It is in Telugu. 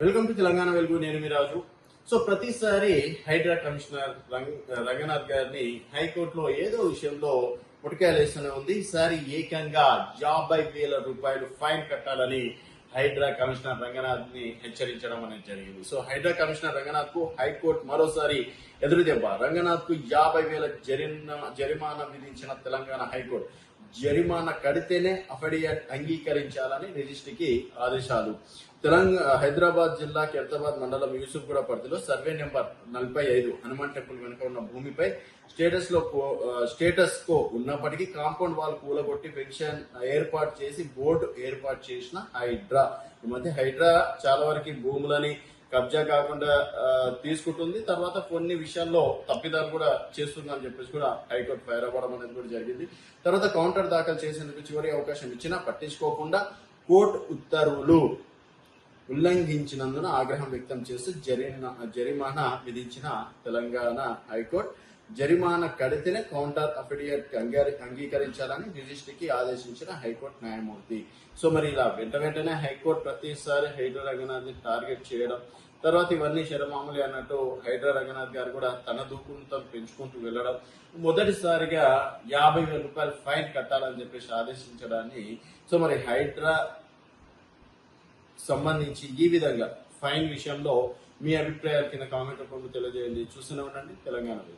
వెల్కమ్ టు తెలంగాణ వెలుగు. నేను మీ రాజు. సో ప్రతిసారి హైడ్రా కమిషనర్ రంగనాథ్ గారిని హైకోర్టులో ఏదో విషయంలో ముటకాయలేస్తూనే ఉంది. ఈసారి ఏకంగా 50,000 రూపాయలు ఫైన్ కట్టాలని హైడ్రా కమిషనర్ రంగనాథ్ ని హెచ్చరించడం అనేది జరిగింది. సో హైడ్రా కమిషనర్ రంగనాథ్ కు హైకోర్టు మరోసారి ఎదురుదెబ్బ. రంగనాథ్ కు 50,000 జరిమానా విధించిన తెలంగాణ హైకోర్టు. జరిమానా కడితేనే అఫిడవిట్ అంగీకరించాలని రిజిస్ట్రీకి ఆదేశాలు. హైదరాబాద్ జిల్లా కెర్తాబాద్ మండలం యూసుఫ్గూడ పరిధిలో సర్వే నెంబర్ 45 హనుమాన్ టెంపుల్ వెనుక ఉన్న భూమిపై స్టేటస్ కో ఉన్నప్పటికీ కాంపౌండ్ వాల్ కూలగొట్టి పెన్షన్ ఏర్పాటు చేసి బోర్డు ఏర్పాటు చేసిన హైడ్రా. ఈ మధ్య హైడ్రా చాలా వరకు భూములని కబ్జా కాకుండా తీసుకుంటుంది. తర్వాత కొన్ని విషయాల్లో తప్పిదాలు కూడా చేస్తుంది అని చెప్పేసి కూడా హైకోర్టు ఫైర్ అవ్వడం అనేది కూడా జరిగింది. తర్వాత కౌంటర్ దాఖలు చేసేందుకు చివరి అవకాశం ఇచ్చినా పట్టించుకోకుండా కోర్టు ఉత్తర్వులు ఉల్లంఘించినందున ఆగ్రహం వ్యక్తం చేస్తూ జరిమానా విధించిన తెలంగాణ హైకోర్టు. జరిమానా కడితేనే కౌంటర్ అఫిడవిట్ అంగీకరించాలని రిజిస్ట్రీకి ఆదేశించిన హైకోర్టు న్యాయమూర్తి. సో మరి ఇలా వెంటనే హైకోర్టు ప్రతిసారి హైడ్రా రంగనాథ్ ని టార్గెట్ చేయడం, తర్వాత ఇవన్నీ శరమామూలి అన్నట్టు హైడ్రా రంగనాథ్ గారు కూడా తన దూకును తను పెంచుకుంటూ వెళ్ళడం, మొదటిసారిగా 50,000 రూపాయలు ఫైన్ కట్టాలని చెప్పేసి ఆదేశించడాన్ని. సో మరి హైడ్రా సంబంధించి ఈ విధంగా ఫైన్ విషయంలో మీ అభిప్రాయాలు కింద కామెంట్ రూపంలో తెలియజేయండి. చూస్తూనే ఉండండి తెలంగాణ.